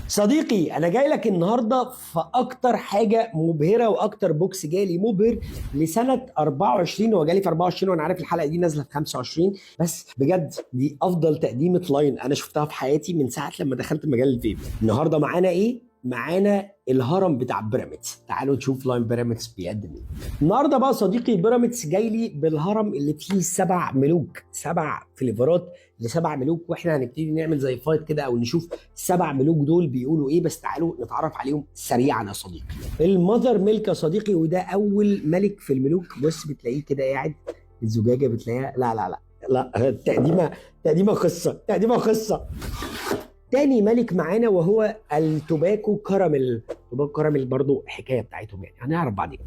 صديقي انا جاي لك النهارده في اكتر حاجه مبهره واكتر بوكس جالي مبهر لسنه 24. هو جالي في 24 وانا عارف الحلقه دي نازله في 25، بس بجد دي افضل تقديمه لاين انا شفتها في حياتي من ساعه لما دخلت مجال الفيب. النهارده معانا ايه؟ معانا الهرم بتاع بيراميدز. تعالوا نشوف لاين بيراميدز بيقدم ايه. النهارده بقى صديقي بيراميدز جاي لي بالهرم اللي فيه 7 ملوك، 7 فليفرات ل7 ملوك، واحنا هنبتدي نعمل زي فايت كده او نشوف ال7 ملوك دول بيقولوا ايه. بس تعالوا نتعرف عليهم سريعا يا صديقي. المذر ملك يا صديقي، وده اول ملك في الملوك. بص بتلاقيه كده قاعد، الزجاجه بتلاقيها لا تقديمه قصه. تاني ملك معانا وهو التوباكو كراميل. توباكو كراميل برضو حكايه بتاعتهم يعني هنعرف بعدين.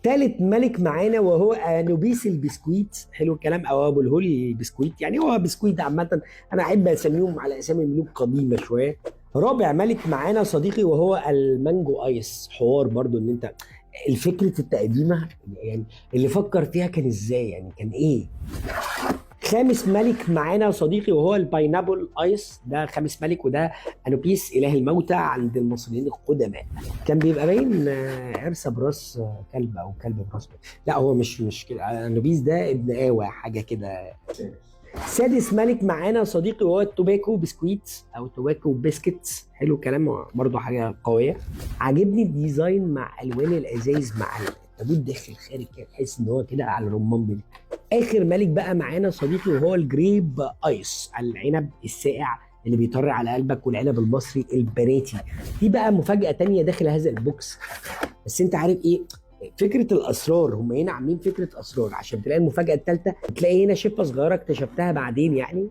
تالت ملك معانا وهو انوبيس البسكويت. حلو الكلام، او ابو الهولي بسكويت، يعني هو بسكويت عامه. انا احب اسميهم على اسامي ملوك قديمه شويه. رابع ملك معانا صديقي وهو المانجو ايس. حوار برضو ان انت الفكره التقديمه يعني اللي فكر فيها كان ازاي، يعني كان ايه. خامس ملك معانا يا صديقي وهو الباينابل ايس. ده خامس ملك، وده انوبيس اله الموتى عند المصريين القدماء. كان بيبقى باين عرسه براس كلب او كلب براس. لا هو مش كده، انوبيس ده ابن آوى حاجه كده. سادس ملك معانا يا صديقي وهو التوباكو بسكويت او التوباكو بسكتس. حلو الكلام، برضه حاجه قويه. عاجبني الديزاين مع الوان الازايز مع التابوت داخل خارج كده، تحس ان هو كده على الرمان بلي. اخر ملك بقى معانا صديقي وهو الجريب ايس، العنب الساقع اللي بيطر على قلبك، والعنب المصري البناتي. في بقى مفاجاه تانية داخل هذا البوكس، بس انت عارف ايه فكره الاسرار؟ هم هنا عاملين فكره اسرار عشان تلاقي المفاجاه الثالثه. تلاقي هنا شفه صغيره اكتشفتها بعدين، يعني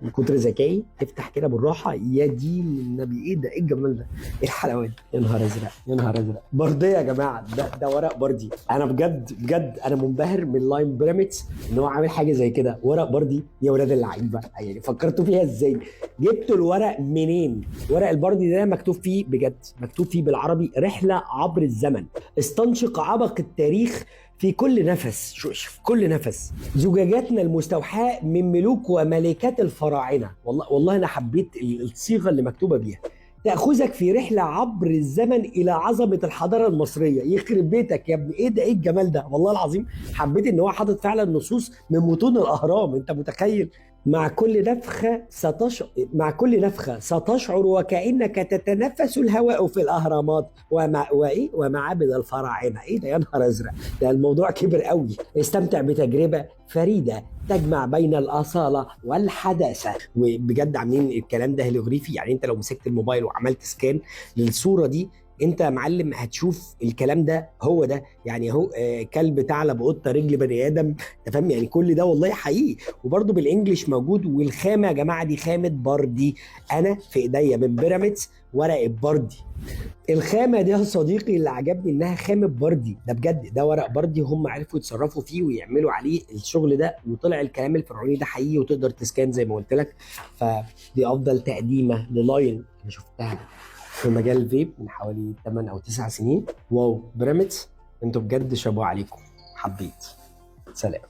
من كتر ذكائي تفتح كده بالراحه، يا دين النبي ايه ده؟ ايه الجمال ده؟ ايه الحلاوه دي؟ يا نهار ازرق يا نهار ازرق. برديه يا جماعه، ده ورق بردي. انا بجد انا منبهر من لاين بيراميدز ان هو عامل حاجه زي كده. ورق بردي يا ولاد اللعيبه، يعني فكرتوا فيها ازاي؟ جبتوا الورق منين؟ ورق البردي ده مكتوب فيه بجد، مكتوب فيه بالعربي رحله عبر الزمن، استنشق عبق التاريخ في كل نفس. في كل نفس زجاجاتنا المستوحاة من ملوك وملكات الفراعنة. والله أنا حبيت الصيغة اللي مكتوبة بيها. تأخذك في رحلة عبر الزمن إلى عظمة الحضارة المصرية. يخرب بيتك يا ابني، إيه ده؟ إيه الجمال ده؟ والله العظيم حبيت إن هو حاطط فعلا نصوص من متون الأهرام. أنت متخيل؟ مع كل نفخة ستشعر وكأنك تتنفس الهواء في الأهرامات ومعابد الفراعنة. إيه ده يا نهار أزرق؟ ده الموضوع كبر قوي. استمتع بتجربة فريدة تجمع بين الأصالة والحداثة. وبجد عاملين الكلام ده هيروغليفي، يعني أنت لو مسكت الموبايل وعملت سكان للصورة دي انت يا معلم هتشوف الكلام ده. هو ده يعني اهو كلب، ثعلب، قطه، رجل بني ادم. انت فاهم يعني كل ده والله حقيقي، وبرده بالانجلش موجود. والخامه يا جماعه دي خامه بردي. انا في ايديا من بيراميدز ورقه بردي. الخامه دي يا صديقي اللي عجبني انها خامه بردي. ده بجد ده ورق بردي، هم عرفوا يتصرفوا فيه ويعملوا عليه الشغل ده، وطلع الكلام الفرعوني ده حقيقي وتقدر تسكان زي ما قلت لك. فدي افضل تقديمه للاين اللي شفتها في مجال الفيب من حوالي 8 او 9 سنين. واو بيراميدز، انتوا بجد شابوه عليكم. حبيت. سلام.